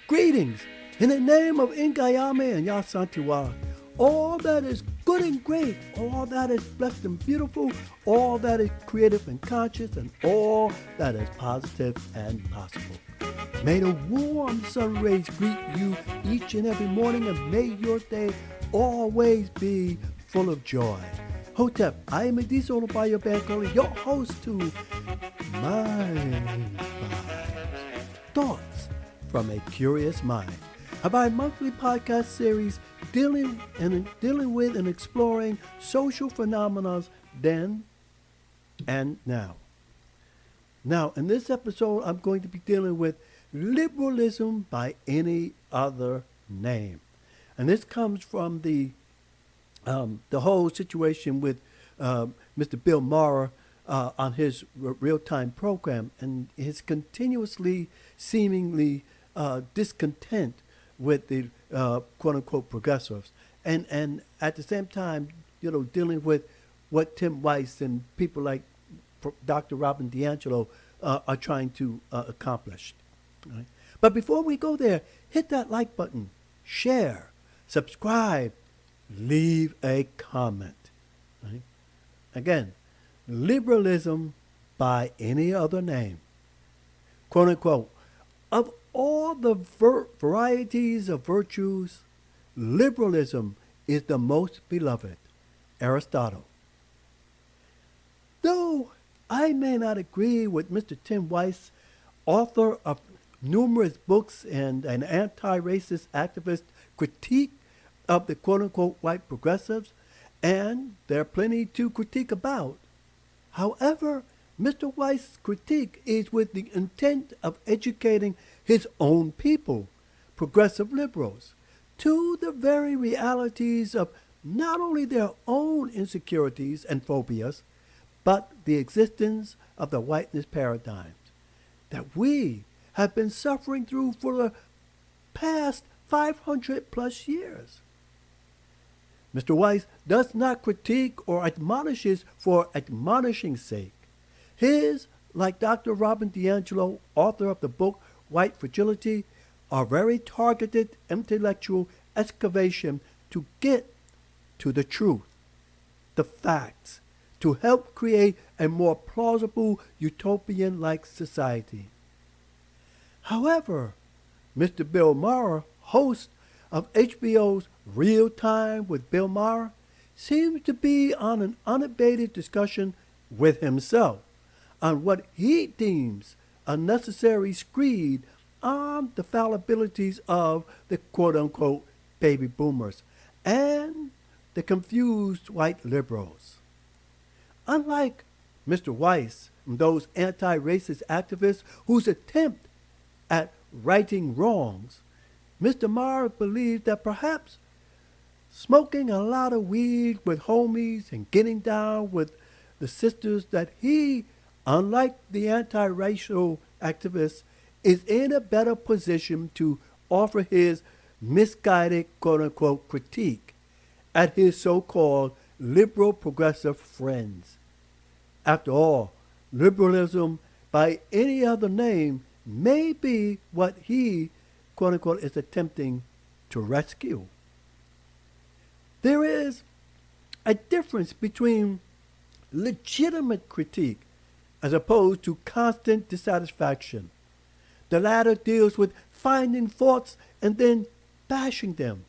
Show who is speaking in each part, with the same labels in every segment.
Speaker 1: Greetings in the name of Ingayame and Yasantiwa. All that is good and great, all that is blessed and beautiful, all that is creative and conscious, and all that is positive and possible. May the warm sun rays greet you each and every morning, and may your day always be full of joy. Hotep, I am Ediso Bayo Bankoli, your host to Mind Vibes. Thoughts from a Curious Mind, a bi-monthly podcast series dealing with and exploring social phenomena then and now. Now, in this episode, I'm going to be dealing with liberalism by any other name, and this comes from the whole situation with Mr. Bill Maher on his real-time program, and his continuously, seemingly discontent with the quote-unquote progressives, and at the same time, dealing with what Tim Weiss and people like Dr. Robin DiAngelo are trying to accomplish. Right? But before we go there, hit that like button, share, subscribe, leave a comment. Right? Again, liberalism by any other name. Quote unquote, of all the varieties of virtues, liberalism is the most beloved. Aristotle. Though I may not agree with Mr. Tim Weiss, author of numerous books and an anti-racist activist critique of the quote-unquote white progressives, and there are plenty to critique about. However, Mr. Weiss' critique is with the intent of educating his own people, progressive liberals, to the very realities of not only their own insecurities and phobias, but the existence of the whiteness paradigms that we have been suffering through for the past 500 plus years. Mr. Weiss does not critique or admonishes for admonishing's sake. His, like Dr. Robin DiAngelo, author of the book White Fragility, are very targeted intellectual excavation to get to the truth, the facts, to help create a more plausible utopian-like society. However, Mr. Bill Maher, host of HBO's Real Time with Bill Maher, seems to be on an unabated discussion with himself on what he deems a necessary screed on the fallibilities of the quote-unquote baby boomers and the confused white liberals. Unlike Mr. Weiss and those anti-racist activists whose attempt at righting wrongs, Mr. Maher believes that perhaps smoking a lot of weed with homies and getting down with the sisters that he, unlike the anti-racial activists, is in a better position to offer his misguided quote-unquote critique at his so-called liberal progressive friends. After all, liberalism by any other name may be what he quote-unquote is attempting to rescue. There is a difference between legitimate critique as opposed to constant dissatisfaction. The latter deals with finding faults and then bashing them,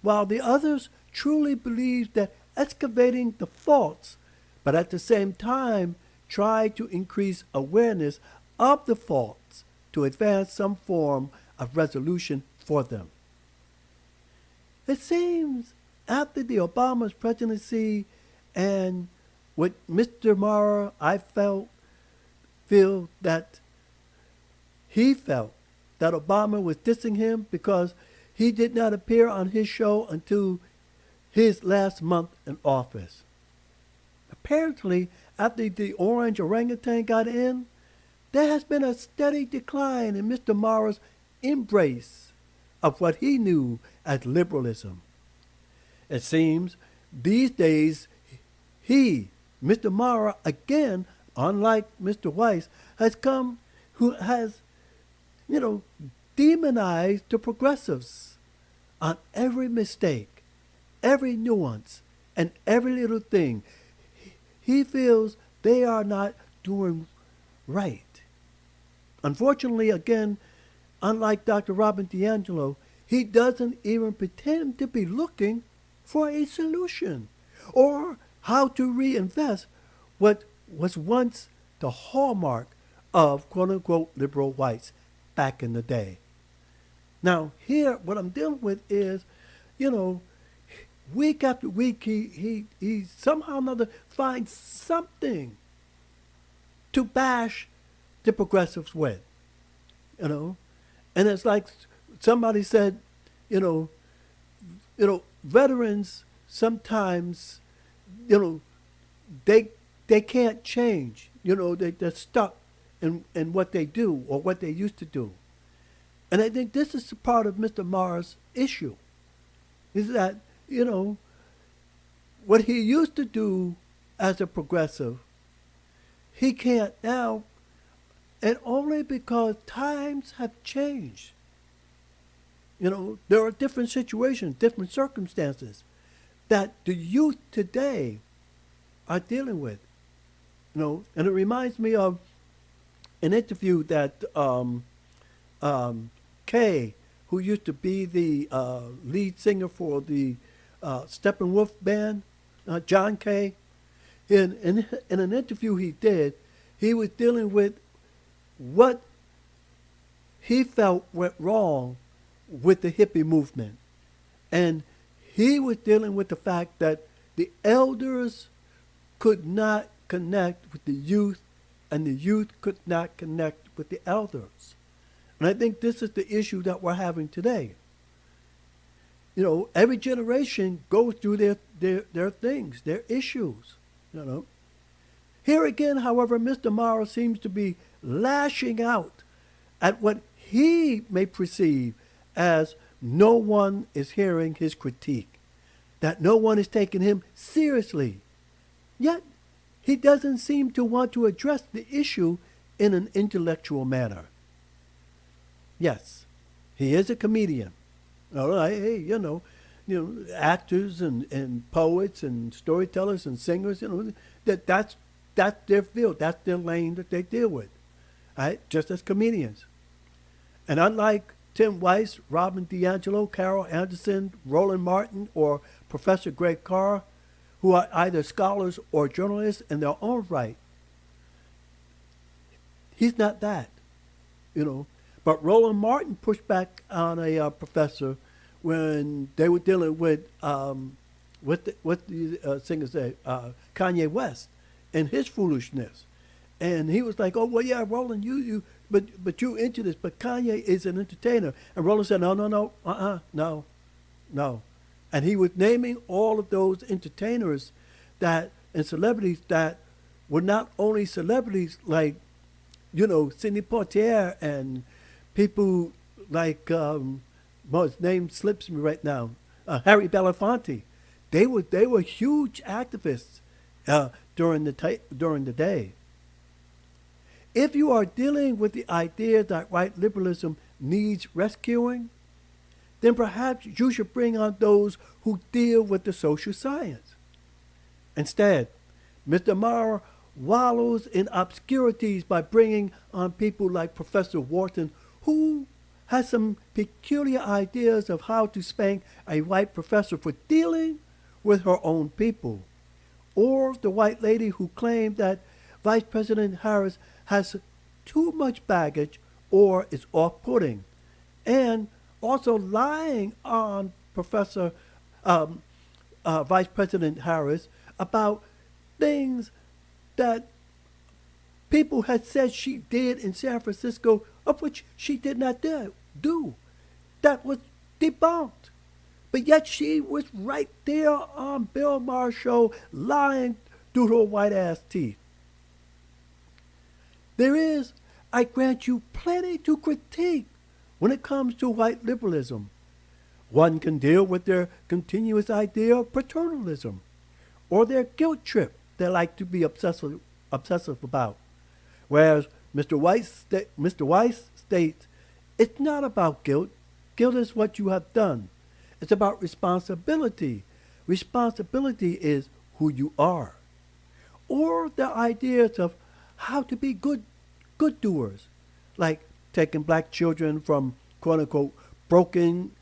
Speaker 1: while the others truly believe that excavating the faults, but at the same time try to increase awareness of the faults to advance some form of resolution for them. It seems after the Obama's presidency and with Mr. Maher, I feel that he felt that Obama was dissing him because he did not appear on his show until his last month in office. Apparently, after the orange orangutan got in, there has been a steady decline in Mr. Maher's embrace of what he knew as liberalism. It seems these days he, Mr. Maher, again, unlike Mr. Weiss, has come, who has, demonize the progressives on every mistake, every nuance, and every little thing. He feels they are not doing right. Unfortunately, again, unlike Dr. Robin DiAngelo, he doesn't even pretend to be looking for a solution or how to reinvest what was once the hallmark of quote-unquote liberal whites back in the day. Now, here, what I'm dealing with is, you know, week after week, he somehow or another finds something to bash the progressives with, you know. And it's like somebody said, you know, veterans sometimes, you know, they can't change. You know, they're stuck in what they do or what they used to do. And I think this is part of Mr. Maher's issue, is that, you know, what he used to do as a progressive, he can't now, and only because times have changed. You know, there are different situations, different circumstances that the youth today are dealing with. You know, and it reminds me of an interview that Kay, who used to be the lead singer for the Steppenwolf band, John Kay, in an interview he did, he was dealing with what he felt went wrong with the hippie movement. And he was dealing with the fact that the elders could not connect with the youth, and the youth could not connect with the elders. And I think this is the issue that we're having today. You know, every generation goes through their things, their issues, you know. Here again, however, Mr. Maher seems to be lashing out at what he may perceive as no one is hearing his critique, that no one is taking him seriously. Yet, he doesn't seem to want to address the issue in an intellectual manner. Yes, he is a comedian. All right, hey, you know, actors and poets and storytellers and singers, you know, that's their field, that's their lane that they deal with, right? Just as comedians. And unlike Tim Weiss, Robin DiAngelo, Carol Anderson, Roland Martin, or Professor Greg Carr, who are either scholars or journalists in their own right, he's not that, you know. But Roland Martin pushed back on a professor when they were dealing with what the singer said, Kanye West, and his foolishness. And he was like, "Oh well, yeah, Roland, but you into this? But Kanye is an entertainer." And Roland said, "No." And he was naming all of those entertainers and celebrities that were not only celebrities like, you know, Sidney Poitier and people like, his name slips me right now, Harry Belafonte. They were huge activists during the day. If you are dealing with the idea that white liberalism needs rescuing, then perhaps you should bring on those who deal with the social science. Instead, Mr. Maher wallows in obscurities by bringing on people like Professor Wharton, who has some peculiar ideas of how to spank a white professor for dealing with her own people, or the white lady who claimed that Vice President Harris has too much baggage or is off-putting, and also lying on Vice President Harris about things that people had said she did in San Francisco, of which she did not do. That was debunked. But yet she was right there on Bill Maher's show lying through her white-ass teeth. There is, I grant you, plenty to critique when it comes to white liberalism. One can deal with their continuous idea of paternalism, or their guilt trip they like to be obsessive about. Whereas Mr. Weiss states It's not about guilt. Guilt is what you have done. It's about responsibility. Responsibility is who you are. Or the ideas of how to be good doers, like taking black children from quote unquote broken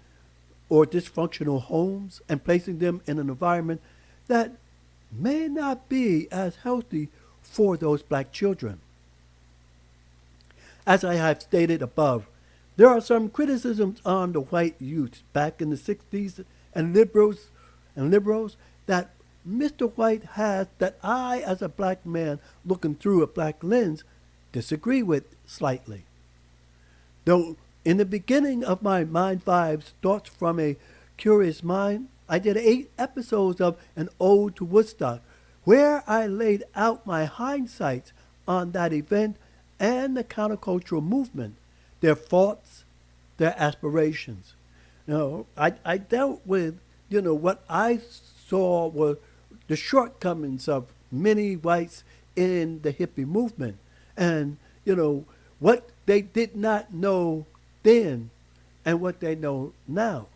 Speaker 1: or dysfunctional homes and placing them in an environment that may not be as healthy for those black children. As I have stated above, there are some criticisms on the white youth back in the 60s and liberals that Mr. White has that I, as a black man looking through a black lens, disagree with slightly. Though in the beginning of my Mind Vibes Thoughts from a Curious Mind, I did 8 episodes of An Ode to Woodstock, where I laid out my hindsights on that event and the countercultural movement, their faults, their aspirations. I dealt with, what I saw were the shortcomings of many whites in the hippie movement and, what they did not know then and what they know now.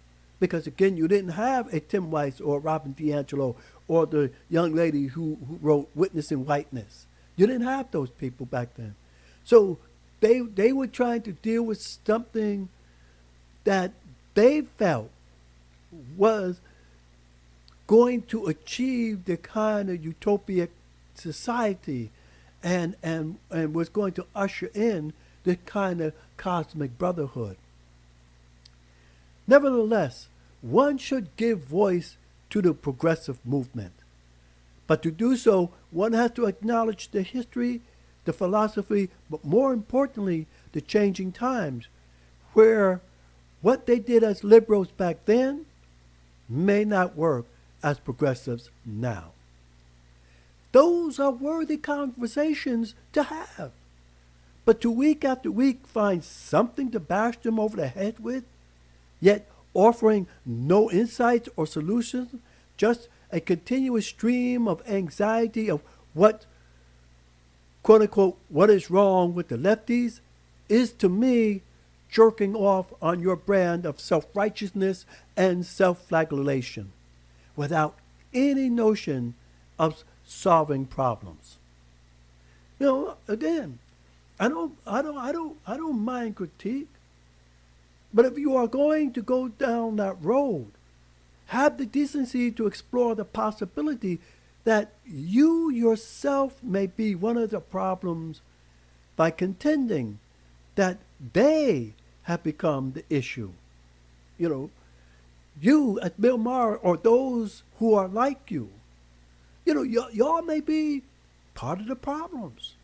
Speaker 1: Because again, you didn't have a Tim Weiss or Robin DiAngelo or the young lady who wrote Witnessing Whiteness. You didn't have those people back then. So they were trying to deal with something that they felt was going to achieve the kind of utopic society and was going to usher in the kind of cosmic brotherhood. Nevertheless, one should give voice to the progressive movement. But to do so, one has to acknowledge the history, the philosophy, but more importantly, the changing times, where what they did as liberals back then may not work as progressives now. Those are worthy conversations to have. But to week after week find something to bash them over the head with, yet offering no insights or solutions, just a continuous stream of anxiety of what, quote unquote, what is wrong with the lefties, is to me jerking off on your brand of self-righteousness and self-flagellation without any notion of solving problems. Again, I don't mind critique, but if you are going to go down that road, have the decency to explore the possibility that you yourself may be one of the problems by contending that they have become the issue. You at Bill Maher or those who are like you, y'all may be part of the problems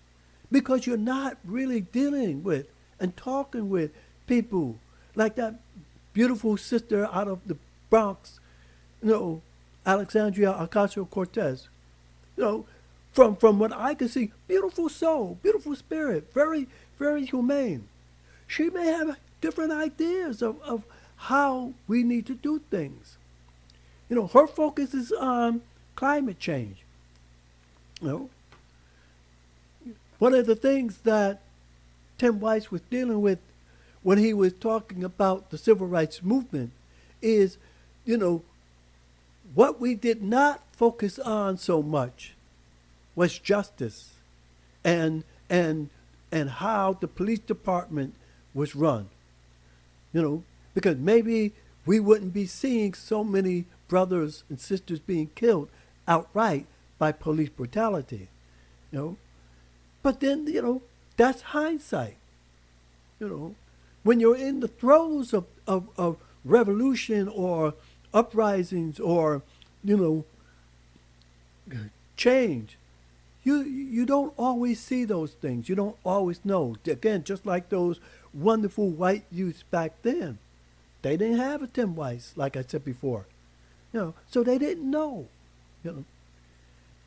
Speaker 1: because you're not really dealing with and talking with people like that beautiful sister out of the Bronx, Alexandria Ocasio-Cortez. From what I can see, beautiful soul, beautiful spirit, very, very humane. She may have different ideas of how we need to do things. Her focus is on climate change. One of the things that Tim Weiss was dealing with when he was talking about the civil rights movement is, what we did not focus on so much was justice and how the police department was run. Because maybe we wouldn't be seeing so many brothers and sisters being killed outright by police brutality. But then, that's hindsight. When you're in the throes of revolution or uprisings or, change, you don't always see those things. You don't always know. Again, just like those wonderful white youths back then. They didn't have a Tim Weiss, like I said before. So they didn't know.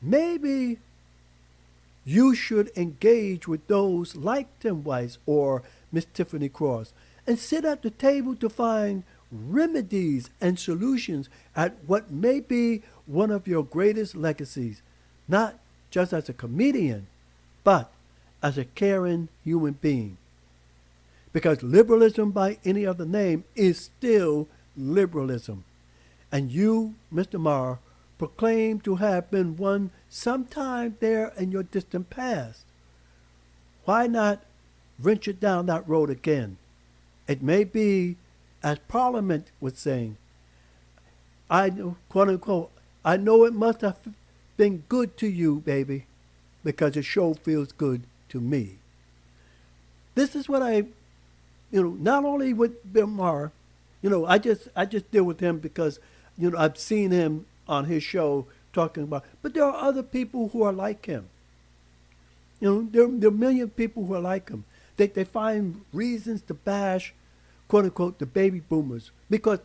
Speaker 1: Maybe you should engage with those like Tim Weiss or Miss Tiffany Cross and sit at the table to find remedies and solutions at what may be one of your greatest legacies, not just as a comedian, but as a caring human being. Because liberalism by any other name is still liberalism. And you, Mr. Marr, proclaim to have been one sometime there in your distant past. Why not venture down that road again? It may be, as Parliament was saying, I know, quote unquote, I know it must have been good to you, baby, because it sure feels good to me. This is what not only with Bill Maher, I just deal with him because, I've seen him on his show talking about, but there are other people who are like him. There are a million people who are like him. They find reasons to bash, quote unquote, the baby boomers because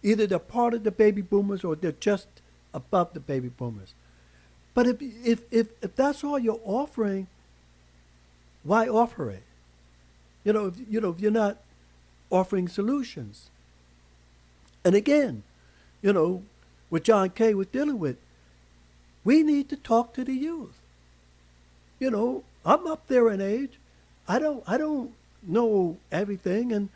Speaker 1: either they're part of the baby boomers or they're just above the baby boomers. But if that's all you're offering, why offer it? If you're not offering solutions. And again, what John Kay was dealing with, we need to talk to the youth. I'm up there in age. I don't know everything, and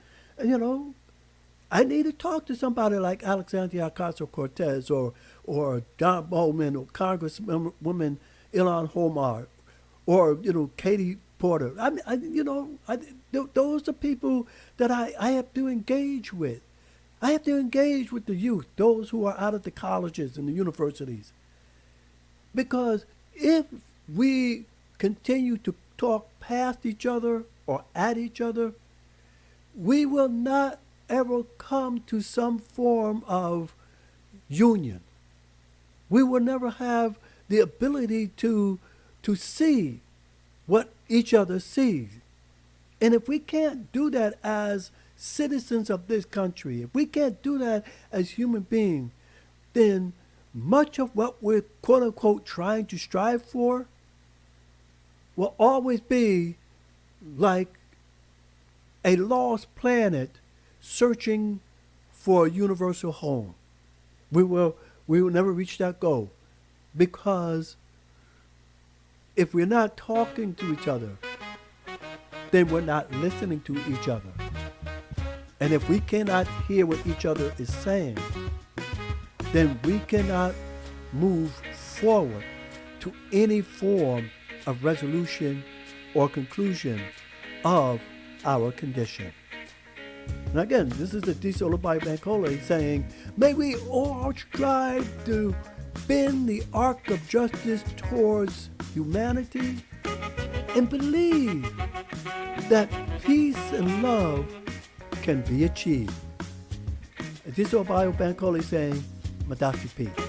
Speaker 1: I need to talk to somebody like Alexandria Ocasio-Cortez or Don Bowman or Congresswoman Ilhan Omar or Katie Porter. Those are people that I have to engage with. I have to engage with the youth, those who are out of the colleges and the universities. Because if we continue to talk past each other or at each other, we will not ever come to some form of union. We will never have the ability to see what each other sees. And if we can't do that as citizens of this country, if we can't do that as human beings, then much of what we're quote unquote trying to strive for will always be like a lost planet searching for a universal home. We will never reach that goal because if we're not talking to each other, then we're not listening to each other. And if we cannot hear what each other is saying, then we cannot move forward to any form of resolution or conclusion of our condition. And again, this is the D. Solar Bankole saying, may we all strive to bend the arc of justice towards humanity and believe that peace and love can be achieved. D. Solar Bankole saying, Madasi Peace.